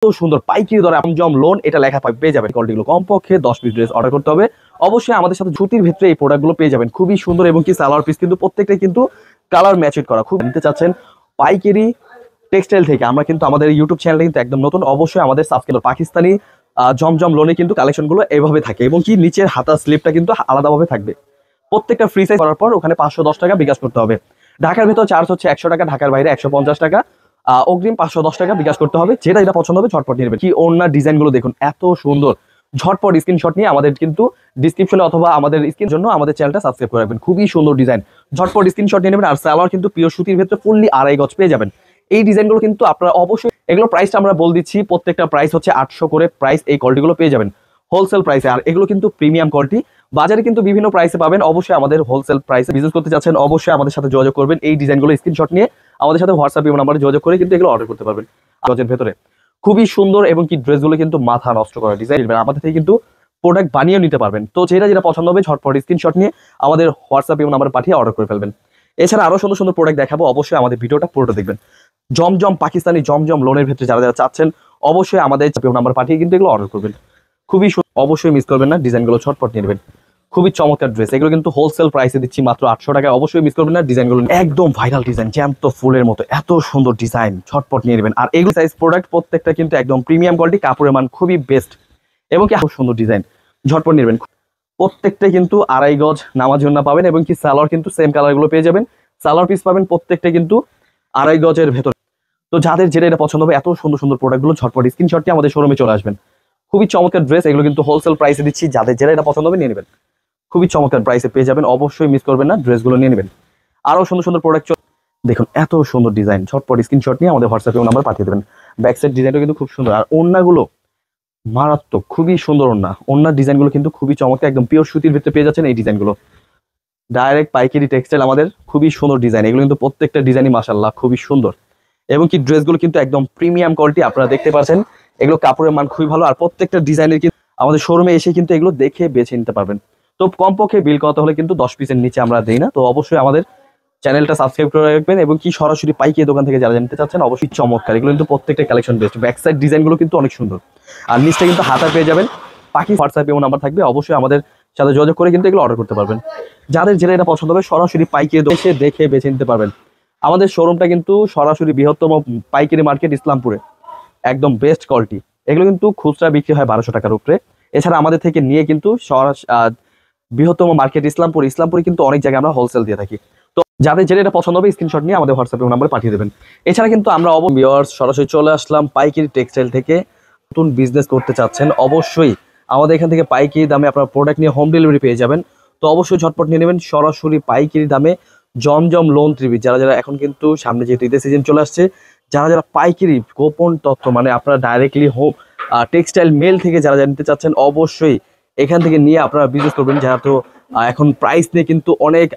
সুন্দর পাইকারি দরে জমজম লোন এটা লেখা পেয়ে যাবেন। কোয়ালিটিগুলো কমপক্ষে 10 পিস ড্রেস অর্ডার করতে হবে। অবশ্যই আমাদের সাথে সুতির ভিতরে এই প্রোডাক্টগুলো পেয়ে যাবেন, খুবই সুন্দর এবং কি সালোয়ার পিস কিন্তু প্রত্যেকটাই কিন্তু কালার ম্যাচিং করা। খুব নিতে চাচ্ছেন পাইকারি টেক্সটাইল থেকে, আমরা কিন্তু আমাদের ইউটিউব চ্যানেলটা কিন্তু একদম নতুন, অবশ্যই আমাদের সাবস্ক্রাইবার পাকিস্তানি জমজম লোনে কিন্তু কালেকশনগুলো এভাবে থাকে এবং কি নিচের হাতা স্লিপটা কিন্তু আলাদাভাবে থাকবে। প্রত্যেকটা ফ্রি সাইজ করার পর ওখানে 510 টাকা বিকাশ করতে হবে। ঢাকার ভিতর চার্জ হচ্ছে 100 টাকা, ঢাকার বাইরে 150 টাকা। অগ্রিম 510 টাকা বিকাশ করতে হবে। যেটা পছন্দ হবে ঝটপট নিয়ে নেবেন। কি ওনার ডিজাইনগুলো দেখুন এত সুন্দর, ঝটপট স্ক্রিনশট নিয়ে আমাদের কিন্তু ডিসক্রিপশনে অথবা আমাদের স্ক্রিনের জন্য আমাদের চ্যানেলটা সাবস্ক্রাইব করে রাখবেন। খুবই সুন্দর ডিজাইন, ঝটপট স্ক্রিনশট নিয়ে নেবেন। আর সালোয়ার কিন্তু পিওর সুতির ভিতরে ফুললি 2.5 গজ পেয়ে যাবেন। এই ডিজাইনগুলো কিন্তু আপনারা অবশ্যই, এগুলো প্রাইসটা আমরা বলে দিচ্ছি, প্রত্যেকটা প্রাইস হচ্ছে 800 করে প্রাইস। এই কোয়ালিটিগুলো পেয়ে যাবেন হোলসেল প্রাইসে। আর এগুলো কিন্তু প্রিমিয়াম কোয়ালিটি, বাজারে কিন্তু বিভিন্ন প্রাইসে পাবেন। অবশ্যই আমাদের হোলসেল প্রাইসে বিজনেস করতে যাচ্ছেন, অবশ্যই আমাদের সাথে যোগাযোগ করবেন। এই ডিজাইনগুলো স্ক্রিনশট নিয়ে আমাদের সাথে হোয়াটসঅ্যাপ নাম্বারে যোগাযোগ করে কিন্তু এগুলো অর্ডার করতে পারবেন। গজের ভেতরে খুবই সুন্দর এবং কি ড্রেসগুলো কিন্তু মাথা নষ্ট করা ডিজাইন, আমাদের থেকে কিন্তু প্রোডাক্ট বানিয়ে নিতে পারবেন। তো যেটা পছন্দ হবে ঝটপট স্ক্রিনশট নিয়ে আমাদের হোয়াটসঅ্যাপ নাম্বারে পাঠিয়ে অর্ডার করে ফেলবেন। এছাড়া আরো সুন্দর সুন্দর প্রোডাক্ট দেখাবো, অবশ্যই আমাদের ভিডিওটা পুরোটা দেখবেন। জমজম পাকিস্তানি জমজম লোনের ক্ষেত্রে যারা চাচ্ছেন অবশ্যই আমাদের নাম্বার পাঠিয়ে কিন্তু এগুলো অর্ডার করবেন। খুবই অবশ্যই মিস করবেন না, ডিজাইনগুলো ঝটপট নিয়ে নেবেন। খুবই চমৎকার ড্রেস, এগুলো কিন্তু হোলসেল প্রাইসে দিচ্ছি মাত্র 800 টাকায়। অবশ্যই মিস করবেন না, ডিজাইনগুলো একদম ভাইরাল ডিজাইন, জ্যান্ত ফুলের মতো এত সুন্দর ডিজাইন, ঝটপট নিয়ে নেবেন। আর এগুলো সাইজ প্রোডাক্ট প্রত্যেকটা কিন্তু একদম প্রিমিয়াম কোয়ালিটি, কাপড়ের মান খুবই বেস্ট এবং কি সুন্দর ডিজাইন, ঝটপট নিয়ে নেবেন। প্রত্যেকটাই কিন্তু 2.5 গজ নামাজ জন্য পাবেন এবং কি সালোয়ার কিন্তু সেম কালারগুলো পেয়ে যাবেন। সালোয়ার পিস পাবেন প্রত্যেকটা কিন্তু 2.5 গজের ভেতর। তো যাদের যেটা পছন্দ হবে এত সুন্দর সুন্দর প্রোডাক্টগুলো ঝটপট স্ক্রিনশট নিয়ে আমাদের শোরুমে চলে আসবেন। খুবই চমৎকার ড্রেস, এগুলো কিন্তু হোলসেল প্রাইসে দিচ্ছি, যাদের যেটা পছন্দ হবে নিয়ে নেবেন। খুবই চমৎকার প্রাইসে পেয়ে যাবেন, অবশ্যই মিস করবেন না, ড্রেসগুলো নিয়ে নেবেন। আরো সুন্দর সুন্দর প্রোডাক্ট দেখুন, এত সুন্দর ডিজাইন, ঝটপট স্ক্রিনশট নিয়ে আমাদের হোয়াটসঅ্যাপে নাম্বার পাঠিয়ে দেবেন। ব্যাক সাইড ডিজাইনটা কিন্তু খুব সুন্দর, আর ওড়নাগুলো মারাত্মক, খুবই সুন্দর ওড়নার ডিজাইনগুলো কিন্তু খুবই চমৎকার, একদম পিওর সুতির ভিতরে পেয়ে যাচ্ছেন এই ডিজাইনগুলো। ডাইরেক্ট পাইকারি টেক্সটাইল আমাদের, খুবই সুন্দর ডিজাইন, এগুলো কিন্তু প্রত্যেকটা ডিজাইনই মাশাআল্লাহ খুবই সুন্দর এবং কি ড্রেসগুলো কিন্তু একদম প্রিমিয়াম কোয়ালিটি, আপনারা দেখতে পাচ্ছেন এগুলো কাপড়ের মান খুবই ভালো। আর প্রত্যেকটা ডিজাইনের কিন্তু আমাদের শোরুমে এসে কিন্তু এগুলো দেখে বেছে নিতে পারবেন। তো কমপক্ষে বিল করতে হলে কিন্তু 10 পিসের নিচে আমরা দেই না। তো অবশ্যই আমাদের চ্যানেলটা সাবস্ক্রাইব করে রাখবেন এবং কি সরাসরি পাইকারি দোকান থেকে যারা জানতে চাচ্ছেন অবশ্যই চমৎকার, এগুলো কিন্তু প্রত্যেকটা কালেকশন বেস্ট। ব্যাক সাইড ডিজাইনগুলো কিন্তু অনেক সুন্দর, আর নিচটা কিন্তু হাতা পেয়ে যাবেন। পাখি হোয়াটসঅ্যাপ নাম্বার থাকবে, অবশ্যই আমাদের সাথে যোগাযোগ করে কিন্তু এগুলো অর্ডার করতে পারবেন। যাদের যেটা পছন্দ হবে সরাসরি পাইকারি এসে দেখে বেছে নিতে পারবেন। আমাদের শোরুমটা কিন্তু সরাসরি বৃহত্তম পাইকারি মার্কেট ইসলামপুরে, একদম বেস্ট কোয়ালিটি। এগুলো কিন্তু খুচরা বিক্রি হয় 1200 টাকার উপরে। এছাড়া আমাদের থেকে নিয়ে কিন্তু বৃহত্তম মার্কেট ইসলামপুরে কিন্তু অনেক জায়গায় আমরা হোলসেল দিয়ে থাকি। তো যাদের যেটা পছন্দ হবে স্ক্রিনশট নিয়ে আমাদের হোয়াটসঅ্যাপ নাম্বারে পাঠিয়ে দেবেন। এছাড়া কিন্তু আমরা সরাসরি চলে আসলাম পাইকারি টেক্সটাইল থেকে। নতুন বিজনেস করতে চাচ্ছেন অবশ্যই আমাদের এখান থেকে পাইকারি দামে আপনার প্রোডাক্ট নিয়ে হোম ডেলিভারি পেয়ে যাবেন। তো অবশ্যই ঝটপট নিয়ে নেবেন সরাসরি পাইকারি দামে জমজম লোন ত্রিবি। যারা এখন কিন্তু সামনে যেহেতু ঈদের সিজন চলে আসছে, যারা পাইকারি গোপন তথ্য মানে আপনারা ডাইরেক্টলি হোম টেক্সটাইল মেল থেকে যারা জানতে চাচ্ছেন অবশ্যই এখান থেকে নিয়ে আপনারা বিজনেস করবেন। যেহেতু এখন প্রাইস নিয়ে কিন্তু অনেক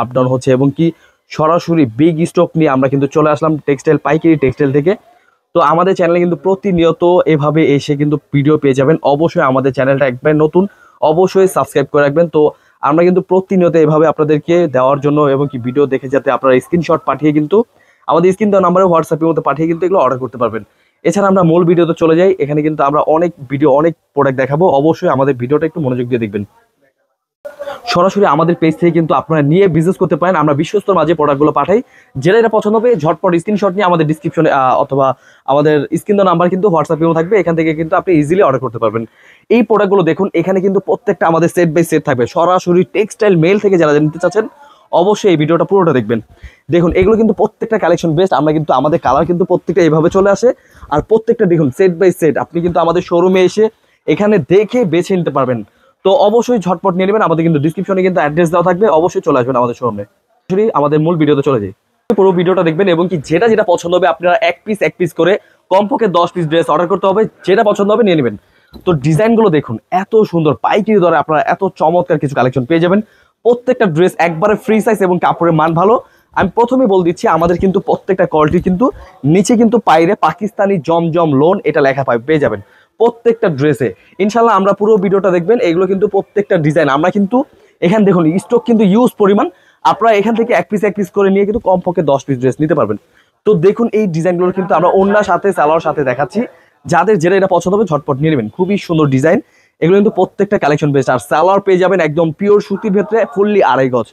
আপ ডাউন হচ্ছে এবং কি সরাসরি বিগ স্টক নিয়ে আমরা কিন্তু চলে আসলাম টেক্সটাইল পাইকারি টেক্সটাইল থেকে। তো আমাদের চ্যানেলে কিন্তু প্রতিনিয়ত এভাবে এসে কিন্তু ভিডিও পেয়ে যাবেন। অবশ্যই আমাদের চ্যানেলটা একবার নতুন, অবশ্যই সাবস্ক্রাইব করে রাখবেন। তো আমরা কিন্তু প্রতিনিয়ত এভাবে আপনাদেরকে দেওয়ার জন্য এবং কি ভিডিও দেখে যাতে আপনারা স্ক্রিনশট পাঠিয়ে কিন্তু আমাদের স্ক্রিন দেওয়া নাম্বারে হোয়াটসঅ্যাপের মধ্যে পাঠিয়ে কিন্তু এগুলো অর্ডার করতে পারবেন। এছাড়া আমরা মূল ভিডিওতে চলে যাই, এখানে কিন্তু আমরা অনেক প্রোডাক্ট দেখাবো। অবশ্যই আমাদের ভিডিওটা একটু মনোযোগ দিয়ে দেখবেন। সরাসরি আমাদের পেজ থেকে কিন্তু আপনারা নিয়ে বিজনেস করতে পারেন। আমরা বিশ্বস্তর মাঝে প্রোডাক্টগুলো পাঠাই, যেটা পছন্দ হবে ঝটপট স্ক্রিনশট নিয়ে আমাদের ডিসক্রিপশনে অথবা আমাদের স্ক্রিন দেওয়া নাম্বার কিন্তু হোয়াটসঅ্যাপেও থাকবে, এখান থেকে কিন্তু আপনি ইজিলি অর্ডার করতে পারবেন। এই প্রোডাক্টগুলো দেখুন, এখানে কিন্তু প্রত্যেকটা আমাদের সেট বাই সেট থাকবে। সরাসরি টেক্সটাইল মেল থেকে যারা নিতে চাচ্ছেন অবশ্যই এই ভিডিওটা পুরোটা দেখবেন। দেখুন এগুলো কিন্তু প্রত্যেকটা কালেকশন বেস্ট। আমরা কিন্তু আমাদের কালার কিন্তু প্রত্যেকটা এইভাবে চলে আসে, আর প্রত্যেকটা দেখুন সেট বাই সেট আপনি কিন্তু আমাদের শোরুমে এসে এখানে দেখে বেছে নিতে পারবেন। তো অবশ্যই ঝটপট নিয়ে নেবেন। আমাদের কিন্তু ডিসক্রিপশনে কিন্তু অ্যাড্রেস দেওয়া থাকবে, অবশ্যই চলে আসবেন আমাদের শোরুমে। আমাদের মূল ভিডিওতে চলে যাই, পুরো ভিডিওটা দেখবেন এবং কি যেটা পছন্দ হবে আপনারা এক পিস করে কমপক্ষে 10 পিস ড্রেস অর্ডার করতে হবে, যেটা পছন্দ হবে নিয়ে নেবেন। তো ডিজাইনগুলো দেখুন এত সুন্দর, পাইকারি দরে আপনারা এত চমৎকার কিছু কালেকশন পেয়ে যাবেন। প্রত্যেকটা ড্রেস একবারে ফ্রি সাইজ এবং কাপড়ের মান ভালো। আমি প্রথমে বলে দিচ্ছি আমাদের কিন্তু প্রত্যেকটা কোয়ালিটি কিন্তু নিচে কিন্তু পাইরে পাকিস্তানি জমজম লোন এটা লেখা পেয়ে যাবেন প্রত্যেকটা ড্রেসে। ইনশাল্লাহ আমরা পুরো ভিডিওটা দেখবেন। এগুলো কিন্তু প্রত্যেকটা ডিজাইন আমরা কিন্তু এখানে দেখুন স্টক কিন্তু ইউজ পরিমাণ, আপনারা এখান থেকে এক পিস করে নিয়ে কিন্তু কমপক্ষে 10 পিস ড্রেস নিতে পারবেন। তো দেখুন এই ডিজাইনগুলো কিন্তু আমরা ওড়নার সাথে সালোয়ার সাথে দেখাচ্ছি, যাদের যেটা এটা পছন্দ হবে ঝটপট নিয়ে নেবেন। খুবই সুন্দর ডিজাইন, এগুলো কিন্তু প্রত্যেকটা কালেকশন বেস্ট। আর সালোয়ার পেয়ে যাবেন একদম পিওর সুতির ভেতরে ফুললি 2.5 গজ।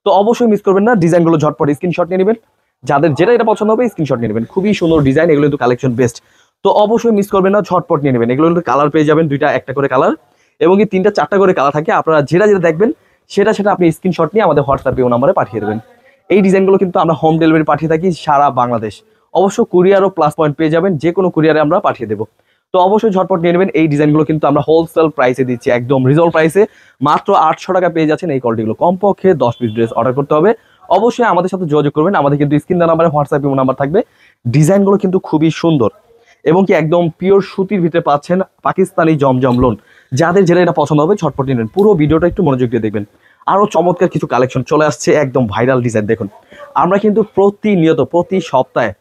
তো অবশ্যই মিস করবেন না, ডিজাইনগুলো ঝটপট স্ক্রিনশট নিয়ে নেবেন। যাদের যেটা এটা পছন্দ হবে স্ক্রিনশট নিয়ে নেবেন। খুবই সুন্দর ডিজাইন, এগুলো কিন্তু কালেকশন বেস্ট। তো অবশ্যই মিস করবেন না, ঝটপট নিয়ে নেবেন। এগুলো কিন্তু কালার পেয়ে যাবেন দুইটা একটা করে কালার, এবং কি 3টা 4টা করে কালার থাকে। আপনারা যেটা যেটা দেখবেন সেটা আপনি স্ক্রিনশট নিয়ে আমাদের হোয়াটসঅ্যাপে ও নাম্বারে পাঠিয়ে দেবেন। এই ডিজাইনগুলো কিন্তু আমরা হোম ডেলিভারি পাঠিয়ে থাকি সারা বাংলাদেশ। অবশ্য কুরিয়ারও প্লাস পয়েন্ট পেয়ে যাবেন, যে কোনো কুরিয়ারে আমরা পাঠিয়ে দেবো। তো অবশ্যই ঝটপট নিয়ে নেবেন। এই ডিজাইনগুলো কিন্তু আমরা হোলসেল প্রাইসে দিচ্ছি, একদম রিজনেবল প্রাইসে, মাত্র 800 টাকা পেয়ে যাচ্ছেন এই কোয়ালিটিগুলো। কমপক্ষে 10 পিস ড্রেস অর্ডার করতে হবে। অবশ্যই আমাদের সাথে যোগাযোগ করবেন, আমাদের কিন্তু স্ক্রিন দেওয়া নাম্বারে হোয়াটসঅ্যাপ নাম্বার থাকবে। ডিজাইনগুলো কিন্তু খুবই সুন্দর, এবং কি একদম পিওর সুতির ভিতরে পাচ্ছেন পাকিস্তানি জমজম লোন। যাদের যেটা এটা পছন্দ হবে ঝটপট নিয়ে নেবেন। পুরো ভিডিওটা একটু মনোযোগ দিয়ে দেখবেন। আরও চমৎকার কিছু কালেকশন চলে আসছে, একদম ভাইরাল ডিজাইন। দেখুন, আমরা কিন্তু প্রতিনিয়ত প্রতি সপ্তাহে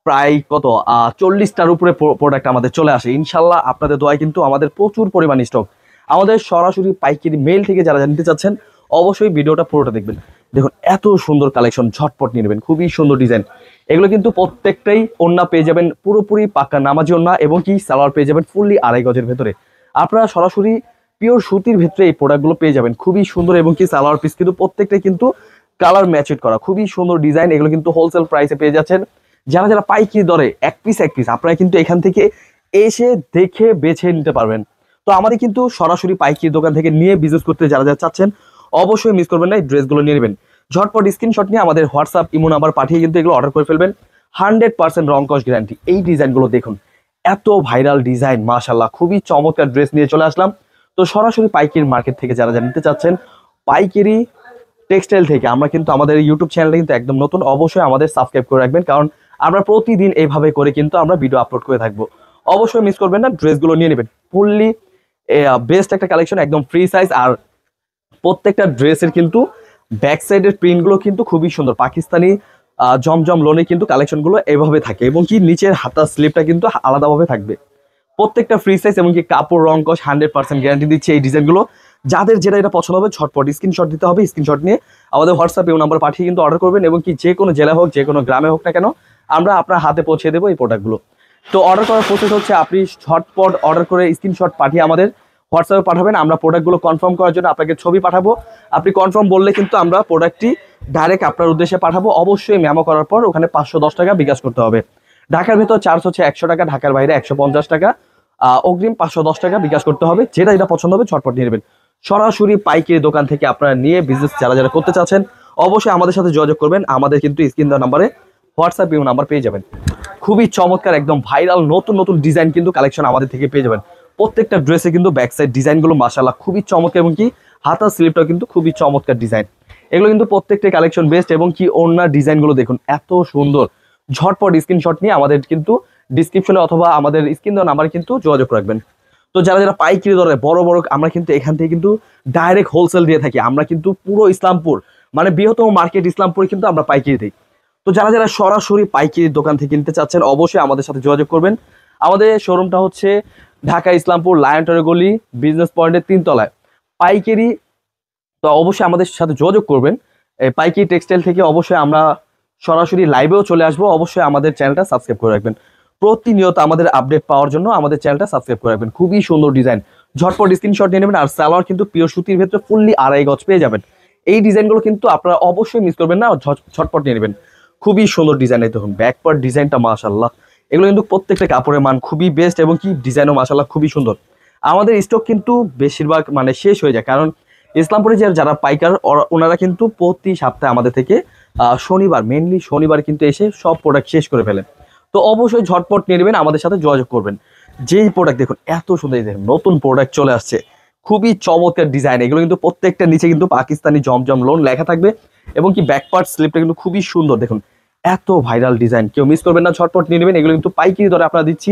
প্রায় 40টার উপরে প্রোডাক্ট আমাদের চলে আসে। ইনশাল্লাহ আপনাদের দোয়ায় কিন্তু আমাদের প্রচুর পরিমাণ স্টক। আমাদের সরাসরি পাইকারি মেল থেকে যারা নিতে চাচ্ছেন অবশ্যই ভিডিওটা পুরোটা দেখবেন। দেখুন এত সুন্দর কালেকশন, ঝটপট নিয়ে নেবেন। খুবই সুন্দর ডিজাইন, এগুলো কিন্তু প্রত্যেকটাই ওন্না পেয়ে যাবেন পুরোপুরি পাক্কা নামাজি ওন্না, এবং কি সালোয়ার পেয়ে যাবেন ফুললি 2.5 গজের ভেতরে। আপনারা সরাসরি পিওর সুতির ভেতরে এই প্রোডাক্টগুলো পেয়ে যাবেন, খুবই সুন্দর। এবং কি সালোয়ার পিস কিন্তু প্রত্যেকটাই কিন্তু কালার ম্যাচেড করা, খুবই সুন্দর ডিজাইন। এগুলো কিন্তু হোলসেল প্রাইসে পেয়ে যাচ্ছেন। যারা যারা পাইকারি দরে এক পিস আপনারা কিন্তু এখান থেকে এসে দেখে বেছে নিতে পারবেন। তো আমাদের কিন্তু সরাসরি পাইকারি দোকান থেকে নিয়ে বিজনেস করতে যারা যারা চাচ্ছেন অবশ্যই মিস করবেন না, এই ড্রেসগুলো নিয়ে নেবেন। ঝটপট স্ক্রিনশট নিয়ে আমাদের হোয়াটসঅ্যাপ ইমো নাম্বার পাঠিয়ে কিন্তু এগুলো অর্ডার করে ফেলবেন। 100% রং কস গ্যারান্টি। এই ডিজাইনগুলো দেখুন, এত ভাইরাল ডিজাইন, মাশাআল্লাহ খুবই চমৎকার ড্রেস নিয়ে চলে আসলাম। তো সরাসরি পাইকারি মার্কেট থেকে যারা যারা নিতে চাচ্ছেন পাইকারি টেক্সটাইল থেকে, আমরা কিন্তু আমাদের ইউটিউব চ্যানেলটা কিন্তু একদম নতুন, অবশ্যই আমাদের সাবস্ক্রাইব করে রাখবেন, কারণ আমরা প্রতিদিন এইভাবে করে কিন্তু আমরা ভিডিও আপলোড করে থাকবো। অবশ্যই মিস করবেন না, ড্রেসগুলো নিয়ে নেবেন। ফুললি বেস্ট একটা কালেকশন, একদম ফ্রি সাইজ। আর প্রত্যেকটা ড্রেসের কিন্তু ব্যাক সাইডের প্রিন্টগুলো কিন্তু খুবই সুন্দর, পাকিস্তানি জমজম লোনে কিন্তু কালেকশনগুলো এভাবে থাকে, এবং কি নিচের হাতার স্লিপটা কিন্তু আলাদাভাবে থাকবে। প্রত্যেকটা ফ্রি সাইজ, এবং কি কাপড় রং কস 100% গ্যারান্টি দিচ্ছে এই ডিজাইনগুলো। যাদের যেটা এটা পছন্দ হবে ঝটপট স্ক্রিনশট দিতে হবে। স্ক্রিনশট নিয়ে আমাদের হোয়াটসঅ্যাপে নাম্বার পাঠিয়ে কিন্তু অর্ডার করবেন, এবং কি যে কোনো জেলা হোক যে কোনো গ্রামে হোক না কেন আমরা আপনার হাতে পৌঁছে দেবো এই প্রোডাক্টগুলো। তো অর্ডার করার প্রসেস হচ্ছে, আপনি ঝটপট অর্ডার করে স্ক্রিনশট পাঠিয়ে আমাদের হোয়াটসঅ্যাপে পাঠাবেন। আমরা প্রোডাক্টগুলো কনফার্ম করার জন্য আপনাকে ছবি পাঠাবো। আপনি কনফার্ম বললে কিন্তু আমরা প্রোডাক্টটি ডাইরেক্ট আপনার উদ্দেশ্যে পাঠাবো। অবশ্যই মেমো করার পর ওখানে 510 টাকা বিকাশ করতে হবে। ঢাকার ভেতর চার্জ হচ্ছে 100 টাকা, ঢাকার বাইরে 150 টাকা। অগ্রিম 510 টাকা বিকাশ করতে হবে। যেটা এটা পছন্দ হবে ঝটপট নিয়ে নেবেন। সরাসরি পাইকারি দোকান থেকে আপনারা নিয়ে বিজনেস যারা যারা করতে চাচ্ছেন অবশ্যই আমাদের সাথে যোগাযোগ করবেন। আমাদের কিন্তু স্ক্রিন দেওয়া নাম্বারে হোয়াটসঅ্যাপ নাম্বার পেয়ে যাবেন। খুবই চমৎকার একদম ভাইরাল নতুন নতুন ডিজাইন কিন্তু কালেকশন আমাদের থেকে পেয়ে যাবেন। প্রত্যেকটা ড্রেসে কিন্তু ব্যাক সাইড ডিজাইনগুলো মাশাআল্লাহ খুবই চমৎকার, এবং কি হাতার স্লিপটাও কিন্তু খুবই চমৎকার ডিজাইন। এগুলো কিন্তু প্রত্যেকটা কালেকশন বেস্ট, এবং কি ওড়নার ডিজাইনগুলো দেখুন এত সুন্দর। ঝটপট স্ক্রিনশট নিয়ে আমাদের কিন্তু ডিসক্রিপশনে অথবা আমাদের স্ক্রিন দেওয়া নাম্বারে কিন্তু যোগাযোগ রাখবেন। তো যারা যারা পাইকারি দরে বড় বড়, আমরা কিন্তু এখান থেকে কিন্তু ডাইরেক্ট হোলসেল দিয়ে থাকি। আমরা কিন্তু পুরো ইসলামপুর মানে বৃহত্তম মার্কেট ইসলামপুরে কিন্তু আমরা পাইকারি দিই। তো যারা যারা সরাসরি পাইকারি দোকান থেকে কিনতে চাচ্ছেন অবশ্যই আমাদের সাথে যোগাযোগ করবেন। আমাদের শোরুমটা হচ্ছে ঢাকা ইসলামপুর লায়নটরে গলি বিজনেস পয়েন্টের 3 তলায় পাইকারি। তো অবশ্যই আমাদের সাথে যোগাযোগ করবেন। পাইকারি টেক্সটাইল থেকে অবশ্যই আমরা সরাসরি লাইভেও চলে আসবো। অবশ্যই আমাদের চ্যানেলটা সাবস্ক্রাইব করে রাখবেন। প্রতিনিয়ত আমাদের আপডেট পাওয়ার জন্য আমাদের চ্যানেলটা সাবস্ক্রাইব করে রাখবেন। খুবই সুন্দর ডিজাইন, ঝটপট স্ক্রিনশট নিয়ে নেবেন। আর সালোয়ার কিন্তু পিওর সুতির ভেতরে ফুললি 2.5 গজ পেয়ে যাবেন। এই ডিজাইনগুলো কিন্তু আপনারা অবশ্যই মিস করবেন না, ঝটপট নিয়ে নেবেন। খুবই সুন্দর ডিজাইন। এই দেখুন ব্যাক পার্ট ডিজাইনটা মাশাআল্লাহ, এগুলো কিন্তু প্রত্যেকটা কাপড়ের মান খুবই বেস্ট, এবং কি ডিজাইনও মাশাআল্লাহ খুবই সুন্দর। আমাদের স্টক কিন্তু বেশিরভাগ মানে শেষ হয়ে যায়, কারণ ইসলামপুরে যারা পাইকার ওনারা কিন্তু প্রতি সপ্তাহে আমাদের থেকে শনিবার মেনলি শনিবার কিন্তু এসে সব প্রোডাক্ট শেষ করে ফেলেন। তো অবশ্যই ঝটপট নিয়ে নেবেন, আমাদের সাথে যোগাযোগ করবেন। যেই প্রোডাক্ট দেখুন এত সুন্দর, দেখুন নতুন প্রোডাক্ট চলে আসছে, খুবই চমৎকার ডিজাইন। এগুলো কিন্তু প্রত্যেকটা নিচে কিন্তু পাকিস্তানি জমজম লোন লেখা থাকবে, এবং কি ব্যাক পার্ট স্লিপটা কিন্তু খুবই সুন্দর। দেখুন এত ভাইরাল ডিজাইন, কেউ মিস করবেন না, ঝটপট নিয়ে নেবেন। এগুলো কিন্তু পাইকারি দরে আপনারা দিচ্ছি।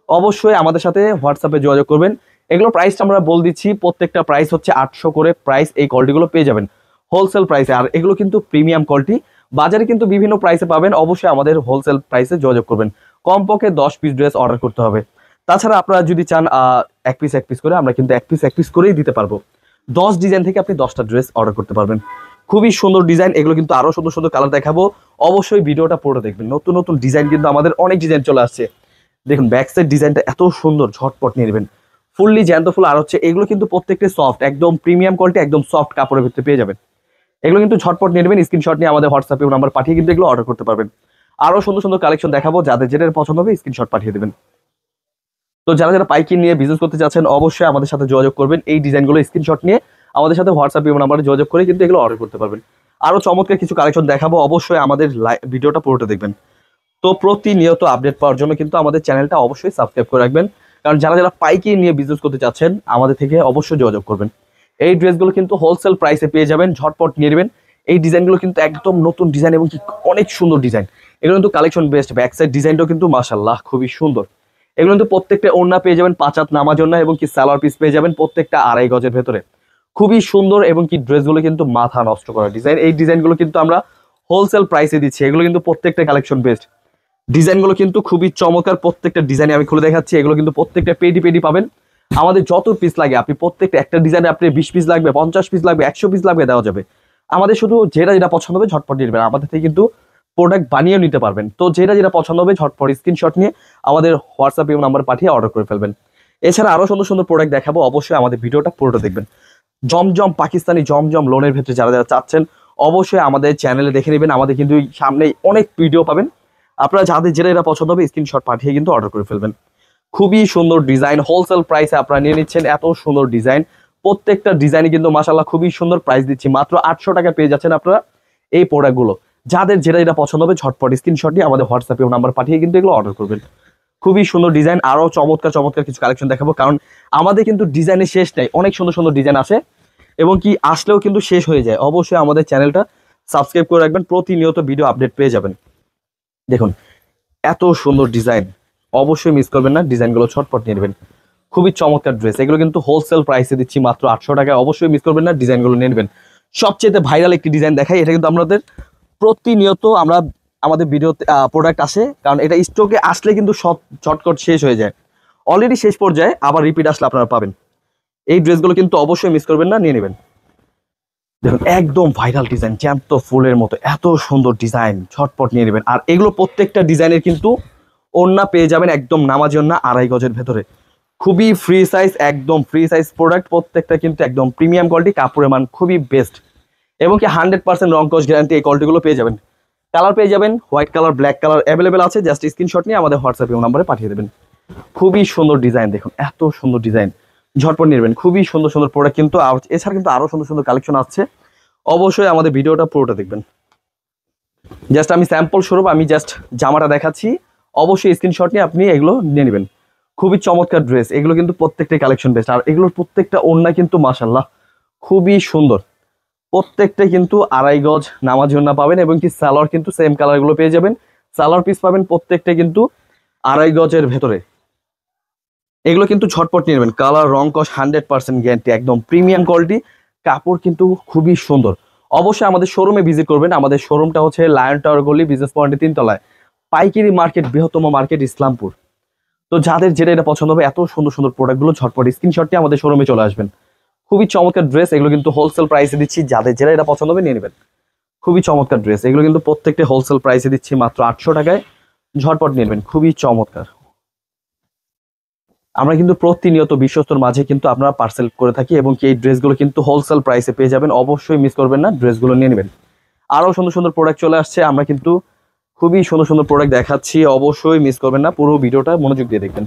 অবশ্যই আমাদের সাথে হোয়াটসঅ্যাপে যোগাযোগ করবেন। এগুলো প্রাইসটা আমরা বল দিচ্ছি, প্রত্যেকটা প্রাইস হচ্ছে 800 করে প্রাইস। এই কোয়ালিটিগুলো পেয়ে যাবেন হোলসেল প্রাইসে। আর এগুলো কিন্তু প্রিমিয়াম কোয়ালিটি, বাজারে কিন্তু বিভিন্ন প্রাইসে পাবেন। অবশ্যই আমাদের হোলসেল প্রাইসে যোগাযোগ করবেন। কমপক্ষে 10 পিস ড্রেস অর্ডার করতে হবে। তাছাড়া আপনারা যদি চান এক পিস করে, আমরা কিন্তু এক পিস করেই দিতে পারবো। 10 ডিজাইন থেকে আপনি 10টা ড্রেস অর্ডার করতে পারবেন। খুবই সুন্দর ডিজাইন, এগুলো কিন্তু আরো সুন্দর সুন্দর কালার দেখাবো। অবশ্যই ভিডিওটা পুরো দেখবেন। নতুন নতুন ডিজাইন কিন্তু আমাদের অনেক ডিজাইন চলে আসছে। দেখুন ব্যাক সাইড ডিজাইনটা এত সুন্দর, ঝটপট নিয়ে নেবেন। ফুললি জ্যান্ত ফুল। আর হচ্ছে এগুলো কিন্তু প্রত্যেকটা সফট, একদম প্রিমিয়াম কোয়ালিটি, একদম সফট কাপড়ের ভিতরে পেয়ে যাবেন। এগুলো কিন্তু ঝটপট নিয়ে নেবেন, স্ক্রিনশট নিয়ে আমাদের হোয়াটসঅ্যাপে নাম্বার পাঠিয়ে কিন্তু এগুলো অর্ডার করতে পারবেন। আরো সুন্দর সুন্দর কালেকশন দেখাবো, যাদের যেটা পছন্দ হবে স্ক্রিনশট পাঠিয়ে দেবেন। তো যারা যারা পাইকারি নিয়ে বিজনেস করতে চাচ্ছেন অবশ্যই আমাদের সাথে যোগাযোগ করবেন। এই ডিজাইনগুলো স্ক্রিনশট নিয়ে আমাদের সাথে হোয়াটসঅ্যাপে নাম্বারে যোগাযোগ করে কিন্তু এগুলো অর্ডার করতে পারবেন। আরো চমৎকার কিছু কালেকশন দেখাবো, অবশ্যই আমাদের ভিডিওটা পুরোটা দেখবেন। তো প্রতিনিয়ত আপডেট পাওয়ার জন্য কিন্তু আমাদের চ্যানেলটা অবশ্যই সাবস্ক্রাইব করে রাখবেন। কারণ যারা যারা পাইকারি নিয়ে বিজনেস করতে চাচ্ছেন আমাদের থেকে অবশ্যই যোগাযোগ করবেন। এই ড্রেসগুলো কিন্তু হোলসেল প্রাইসে পেয়ে যাবেন, ঝটপট নিয়ে নেবেন। এই ডিজাইনগুলো কিন্তু একদম নতুন ডিজাইন এবং কি অনেক সুন্দর ডিজাইন। এগুলো কিন্তু কালেকশন বেস্ট, ব্যাক সাইড ডিজাইনটাও কিন্তু মাশাআল্লাহ খুবই সুন্দর। এগুলো কিন্তু প্রত্যেকটা ওড়না পেয়ে যাবেন 5 হাত নামার জন্য, এবং কি সালোয়ার পিস পেয়ে যাবেন প্রত্যেকটা 2.5 গজের ভেতরে। খুবই সুন্দর এবং কি ড্রেসগুলো কিন্তু মাথা নষ্ট করা ডিজাইন। এই ডিজাইনগুলো কিন্তু আমরা হোলসেল প্রাইসে দিচ্ছি। এগুলো কিন্তু প্রত্যেকটা কালেকশন বেস্ট, ডিজাইনগুলো কিন্তু খুবই চমৎকার। প্রত্যেকটা ডিজাইনে আমি খুলে দেখাচ্ছি, এগুলো কিন্তু প্রত্যেকটা পেডি পেডি পাবেন। আমাদের যত পিস লাগে, আপনি প্রত্যেকটা একটা ডিজাইনে আপনি 20 পিস লাগবে, 50 পিস লাগবে, 100 পিস লাগবে, দেওয়া যাবে। আমাদের শুধু যেটা যেটা পছন্দ হবে ঝটপট নিয়ে নেবেন, আমাদের থেকে কিন্তু প্রোডাক্ট বানিয়ে নিতে পারবেন। তো যেটা যেটা পছন্দ হবে ঝটপট স্ক্রিনশট নিয়ে আমাদের হোয়াটসঅ্যাপে নাম্বার পাঠিয়ে অর্ডার করে ফেলবেন। এছাড়া আরো সুন্দর সুন্দর প্রোডাক্ট দেখাবো, অবশ্যই আমাদের ভিডিওটা পুরোটা দেখবেন। জমজম পাকিস্তানি জমজম লোনের ভেতরে যারা যারা চাচ্ছেন অবশ্যই আমাদের চ্যানেলে দেখে নেবেন। আমাদের কিন্তু সামনেই অনেক ভিডিও পাবেন, আপনারা যাদের যেটা এটা পছন্দ হবে স্ক্রিনশট পাঠিয়ে কিন্তু অর্ডার করে ফেলবেন। খুবই সুন্দর ডিজাইন, হোলসেল প্রাইসে আপনারা নিয়ে নিচ্ছেন। এত সুন্দর ডিজাইন, প্রত্যেকটা ডিজাইনে কিন্তু মাশাআল্লাহ খুবই সুন্দর। প্রাইস দিচ্ছি মাত্র 800 টাকা পেয়ে যাচ্ছেন আপনারা এই প্রোডাক্টগুলো। যাদের যেটা এটা পছন্দ হবে ঝটপট স্ক্রিনশট দিয়ে আমাদের হোয়াটসঅ্যাপে নাম্বার পাঠিয়ে কিন্তু এগুলো অর্ডার করবেন। খুবই সুন্দর ডিজাইন, আরো চমৎকার চমৎকার কিছু কালেকশন দেখাবো, কারণ আমাদের কিন্তু ডিজাইনের শেষ নেই, অনেক সুন্দর সুন্দর ডিজাইন আসে এবং কি আসলেও কিন্তু শেষ হয়ে যায়। অবশ্যই আমাদের চ্যানেলটা সাবস্ক্রাইব করে রাখবেন, প্রতিনিয়ত ভিডিও আপডেট পেয়ে যাবেন। দেখুন এত সুন্দর ডিজাইন, অবশ্যই মিস করবেন না, ডিজাইনগুলো ছটপট নিয়ে নেবেন। খুবই চমৎকার ড্রেস, এগুলো কিন্তু হোলসেল প্রাইসে দিচ্ছি মাত্র 800 টাকায়। অবশ্যই মিস করবেন না, ডিজাইনগুলো নিয়ে নেবেন। সবচেয়ে ভাইরাল একটি ডিজাইন দেখাই, এটা কিন্তু আমাদের প্রতিনিয়ত আমরা আমাদের ভিডিওতে প্রোডাক্ট আসে, কারণ এটা স্টকে আসলে কিন্তু সব চটকট শেষ হয়ে যায়, অলরেডি শেষ পর্যায়ে, আবার রিপিট আসলে আপনারা পাবেন। এই ড্রেসগুলো কিন্তু অবশ্যই মিস করবেন না, নিয়ে নেবেন। দেখুন একদম ভাইরাল ডিজাইন, জ্যান্ত ফুলের মতো এত সুন্দর ডিজাইন, ঝটপট নিয়ে নেবেন। আর এগুলো প্রত্যেকটা ডিজাইনের কিন্তু ওড়না পেয়ে যাবেন একদম নামাজি ওড়না 2.5 গজের ভেতরে। খুবই ফ্রি সাইজ, একদম ফ্রি সাইজ প্রোডাক্ট, প্রত্যেকটা কিন্তু একদম প্রিমিয়াম কোয়ালিটি, কাপড়ের মান খুবই বেস্ট এবং কি 100% রং কস গ্যারান্টি এই কোয়ালিটিগুলো পেয়ে যাবেন। কালার পেয়ে যাবেন white colour, black colour available আছে, জাস্ট স্ক্রিনশট নিয়ে আমাদের হোয়াটসঅ্যাপে নাম্বারে পাঠিয়ে দেবেন। খুবই সুন্দর ডিজাইন, দেখুন এত সুন্দর ডিজাইন, ঝটপট নিয়ে নেবেন। খুবই সুন্দর সুন্দর প্রোডাক্ট কিন্তু, এছাড়া কিন্তু আরো সুন্দর সুন্দর কালেকশন আসছে, অবশ্যই আমাদের ভিডিওটা পুরোটা দেখবেন। জাস্ট আমি স্যাম্পল স্বরূপ আমি জাস্ট জামাটা দেখাচ্ছি, অবশ্যই স্ক্রিনশট নিয়ে আপনি এগুলো নিয়ে নেবেন। খুবই চমৎকার ড্রেস, এগুলো কিন্তু প্রত্যেকটাই কালেকশন বেস্ট। আর এগুলোর প্রত্যেকটা ওড়না কিন্তু মাশাআল্লাহ খুবই সুন্দর, প্রত্যেকটাই কিন্তু 2.5 গজ নামাজি ওড়না পাবেন এবং কি সালোয়ার কিন্তু সেম কালারগুলো পেয়ে যাবেন। সালোয়ার পিস পাবেন প্রত্যেকটা কিন্তু 2.5 গজের ভেতরে। এগুলো কিন্তু ঝটপট নিয়ে নেবেন, কালার রং কস 100% গ্যারান্টি, একদম প্রিমিয়াম কোয়ালিটি, কাপড় কিন্তু খুবই সুন্দর। অবশ্যই আমাদের শোরুমে ভিজিট করবেন। আমাদের শোরুমটা হচ্ছে লায়ন টাওয়ার গলি, বিজনেস পয়েন্টের 3 তলায়, পাইকারি মার্কেট, বৃহত্তম মার্কেট ইসলামপুর। তো যাদের যেটা এটা পছন্দ হবে এত সুন্দর সুন্দর প্রোডাক্টগুলো ঝটপট স্ক্রিনশট দিয়ে আমাদের শোরুমে চলে আসবেন। খুবই চমৎকার ড্রেস, এগুলো কিন্তু হোলসেল প্রাইসে দিচ্ছি, যাদের যেটা এটা পছন্দ হবে নিয়ে নেবেন। খুবই চমৎকার ড্রেস, এগুলো কিন্তু প্রত্যেকটা হোলসেল প্রাইসে দিচ্ছি মাত্র 800 টাকায়, ঝটপট নিয়ে নেবেন। খুবই চমৎকার, আমরা কিন্তু প্রতিনিয়ত বিশ্বস্তর মাঝে কিন্তু আপনারা পার্সেল করে থাকি এবং এই ড্রেসগুলো কিন্তু হোলসেল প্রাইসে পেয়ে যাবেন। অবশ্যই মিস করবেন না, ড্রেসগুলো নিয়ে নেবেন। আরও সুন্দর সুন্দর প্রোডাক্ট চলে আসছে, আমরা কিন্তু খুবই সুন্দর সুন্দর প্রোডাক্ট দেখাচ্ছি, অবশ্যই মিস করবেন না, পুরো ভিডিওটা মনোযোগ দিয়ে দেখবেন।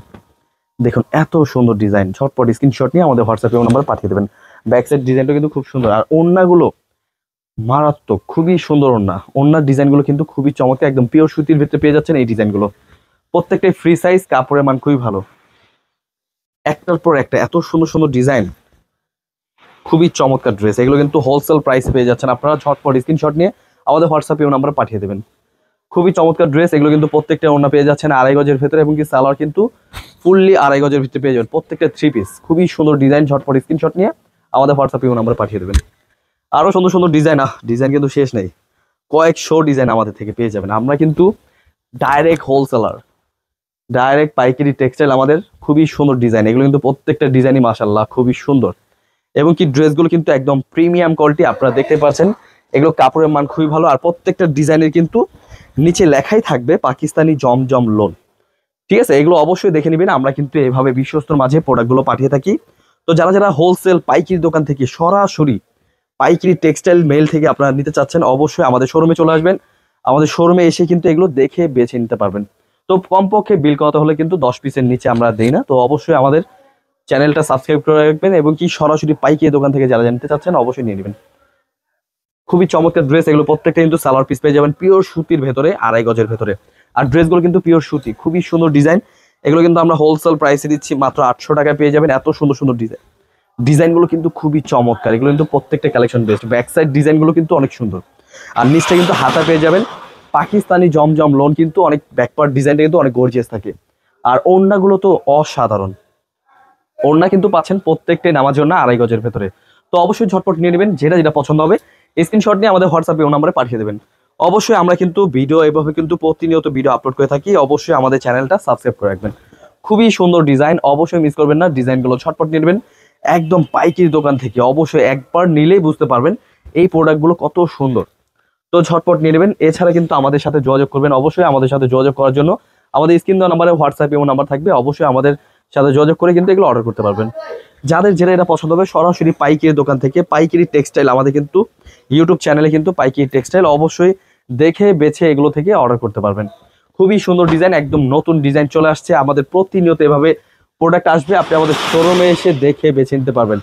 দেখুন এত সুন্দর ডিজাইন, ঝটপট স্ক্রিনশট নিয়ে আমাদের হোয়াটসঅ্যাপে নাম্বার পাঠিয়ে দেবেন। ব্যাক সাইড ডিজাইনটা কিন্তু খুব সুন্দর, আর ওড়নাগুলো মারাত্মক, খুবই সুন্দর ওড়না। ওড়নার ডিজাইনগুলো কিন্তু খুবই চমৎকার, একদম পিওর সুতির ভিতরে পেয়ে যাচ্ছেন এই ডিজাইনগুলো। প্রত্যেকটাই ফ্রি সাইজ, কাপড়ের মান খুবই ভালো, একটার পর একটা এত সুন্দর সুন্দর ডিজাইন, খুবই চমৎকার ড্রেস। এগুলো কিন্তু হোলসেল প্রাইসে পেয়ে যাচ্ছেন আপনারা, ঝটপট স্ক্রিনশট নিয়ে আমাদের হোয়াটসঅ্যাপে নাম্বার পাঠিয়ে দেবেন। খুবই চমৎকার ড্রেস, এগুলো কিন্তু প্রত্যেকটা ওড়না পেয়ে যাচ্ছেন 2.5 গজের ভেতরে এবং কি সালোয়ার কিন্তু ফুললি 2.5 গজের ভিতরে পেয়ে যাবেন। প্রত্যেকটা 3 পিস, খুবই সুন্দর ডিজাইন, ঝটপট স্ক্রিনশট নিয়ে আমাদের হোয়াটসঅ্যাপে নাম্বার পাঠিয়ে দেবেন। আরো সুন্দর সুন্দর ডিজাইন, ডিজাইন কিন্তু শেষ নেই, কয়েকশো ডিজাইন আমাদের থেকে পেয়ে যাবেন। আমরা কিন্তু ডাইরেক্ট হোলসেলার, ডাইরেক্ট পাইকারি টেক্সটাইল, আমাদের খুবই সুন্দর ডিজাইন। এগুলো কিন্তু প্রত্যেকটা ডিজাইনই মাশাআল্লাহ খুবই সুন্দর এবং কি ড্রেসগুলো কিন্তু একদম প্রিমিয়াম কোয়ালিটি, আপনারা দেখতে পাচ্ছেন এগুলো কাপড়ের মান খুবই ভালো। আর প্রত্যেকটা ডিজাইনের কিন্তু নিচে লেখাই থাকবে পাকিস্তানি জমজম লোন, ঠিক আছে, এগুলো অবশ্যই দেখে নেবেন। আমরা কিন্তু এভাবে বিশ্বস্তর মাঝে প্রোডাক্টগুলো পাঠিয়ে থাকি। তো যারা যারা হোলসেল পাইকারি দোকান থেকে সরাসরি পাইকারি টেক্সটাইল মেল থেকে আপনারা নিতে চাচ্ছেন, অবশ্যই আমাদের শোরুমে চলে আসবেন। আমাদের শোরুমে এসে কিন্তু এগুলো দেখে বেছে নিতে পারবেন। তো কমপক্ষে বিল কত হলে কিন্তু 10 পিসের নিচে আমরা দেই না। তো অবশ্যই আমাদের চ্যানেলটা সাবস্ক্রাইব করে রাখবেন এবং কি সরাসরি পাইকারি দোকান থেকে যারা জানতে চাচ্ছেন অবশ্যই নিয়ে নেবেন। খুবই চমৎকার ড্রেস, এগুলো প্রত্যেকটা কিন্তু সালোয়ার পিস পেয়ে যাবেন পিওর সুতির ভেতরে, 2.5 গজের ভেতরে। আর ড্রেসগুলো কিন্তু পিওর সুতি, খুবই সুন্দর ডিজাইন। এগুলো কিন্তু আমরা হোলসেল প্রাইসে দিচ্ছি মাত্র 800 টাকায় পেয়ে যাবেন। এত সুন্দর সুন্দর ডিজাইনগুলো কিন্তু খুবই চমৎকার। এগুলো কিন্তু প্রত্যেকটা কালেকশন বেস্ট। ব্যাক সাইড ডিজাইনগুলো কিন্তু অনেক সুন্দর। আর নিচটা কিন্তু হাতা পেয়ে যাবেন পাকিস্তানি জমজম লোন, কিন্তু অনেক ব্যাকপার্ট ডিজাইনটা কিন্তু অনেক গর্জিয়াস থাকে। আর ওড়নাগুলো তো অসাধারণ। ওড়না কিন্তু পাচ্ছেন প্রত্যেকটাই নামার জন্য 2.5 গজের ভেতরে। তো অবশ্যই ঝটপট নিয়ে নেবেন, যেটা যেটা পছন্দ হবে স্ক্রিনশট নিয়ে আমাদের হোয়াটসঅ্যাপে ও নম্বরে পাঠিয়ে দেবেন। অবশ্যই আমরা কিন্তু ভিডিও এভাবে কিন্তু প্রতিনিয়ত ভিডিও আপলোড করে থাকি। অবশ্যই আমাদের চ্যানেলটা সাবস্ক্রাইব করে রাখবেন। খুবই সুন্দর ডিজাইন, অবশ্যই মিস করবেন না। ডিজাইনগুলো ঝটপট নিয়ে নেবেন একদম পাইকারি দোকান থেকে। অবশ্যই একবার নিলেই বুঝতে পারবেন এই প্রোডাক্টগুলো কত সুন্দর। তো ঝটপট নিয়ে নেবেন। এছাড়া কিন্তু আমাদের সাথে যোগাযোগ করবেন। অবশ্যই আমাদের সাথে যোগাযোগ করার জন্য আমাদের স্ক্রিন দেওয়া নাম্বারে হোয়াটসঅ্যাপ এবং নাম্বার থাকবে। অবশ্যই আমাদের সাথে যোগাযোগ করে কিন্তু এগুলো অর্ডার করতে পারবেন। যাদের যেটা এটা পছন্দ হবে সরাসরি পাইকারি দোকান থেকে পাইকারি টেক্সটাইল, আমাদের কিন্তু ইউটিউব চ্যানেলে কিন্তু পাইকারি টেক্সটাইল, অবশ্যই দেখে বেছে এগুলো থেকে অর্ডার করতে পারবেন। খুবই সুন্দর ডিজাইন, একদম নতুন ডিজাইন চলে আসছে। আমাদের প্রতিনিয়ত এভাবে প্রোডাক্ট আসবে, আপনি আমাদের শোরুমে এসে দেখে বেছে নিতে পারবেন।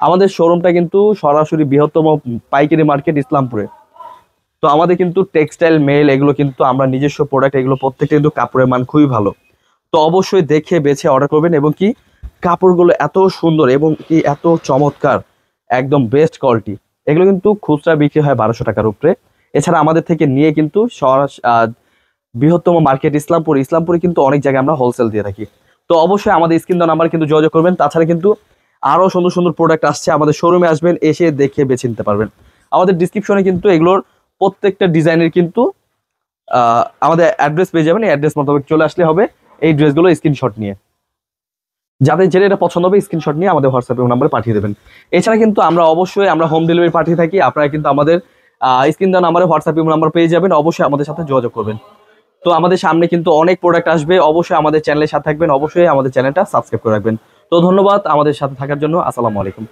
আমাদের শোরুমটা কিন্তু সরাসরি বৃহত্তম পাইকারি মার্কেট ইসলামপুরে। তো আমাদের কিন্তু টেক্সটাইল মেল এগুলো কিন্তু আমরা নিজস্ব প্রোডাক্ট, এগুলো প্রত্যেকটা কিন্তু কাপড়ের মান খুবই ভালো। তো অবশ্যই দেখে বেছে অর্ডার করবেন এবং কি কাপড়গুলো এত সুন্দর এবং কি এত চমৎকার, একদম বেস্ট কোয়ালিটি। এগুলো কিন্তু খুচরা বিক্রি হয় 1200 টাকার উপরে। এছাড়া আমাদের থেকে নিয়ে কিন্তু বৃহত্তম মার্কেট ইসলামপুরে কিন্তু অনেক জায়গায় আমরা হোলসেল দিয়ে থাকি। তো অবশ্যই আমাদের স্ক্রিন দেওয়া নাম্বার কিন্তু যোগাযোগ করবেন। তাছাড়া কিন্তু আরো সুন্দর সুন্দর প্রোডাক্ট আসছে, আমাদের শোরুমে আসবেন, এসে দেখে বেছে নিতে পারবেন। আমাদের ডিসক্রিপশনে কিন্তু এগুলোর প্রত্যেকটা ডিজাইনের কিন্তু আমাদের অ্যাড্রেস পেয়ে যাবেন। এই অ্যাড্রেস মোতাবেক চলে আসলে হবে এই ড্রেসগুলো স্ক্রিনশট নিয়ে। যাদের যেটা এটা পছন্দ হবে স্ক্রিনশট নিয়ে আমাদের হোয়াটসঅ্যাপ নাম্বারে পাঠিয়ে দেবেন। এছাড়া কিন্তু আমরা অবশ্যই আমরা হোম ডেলিভারি পাঠিয়ে থাকি। আপনারা কিন্তু আমাদের স্ক্রিন দেওয়া নাম্বারে হোয়াটসঅ্যাপ নাম্বার পেয়ে যাবেন। অবশ্যই আমাদের সাথে যোগাযোগ করবেন। তো আমাদের সামনে কিন্তু অনেক প্রোডাক্ট আসবে, অবশ্যই আমাদের চ্যানেলের সাথে থাকবেন, অবশ্যই আমাদের চ্যানেলটা সাবস্ক্রাইব করে রাখবেন। তো ধন্যবাদ আমাদের সাথে থাকার জন্য। আসসালামু আলাইকুম।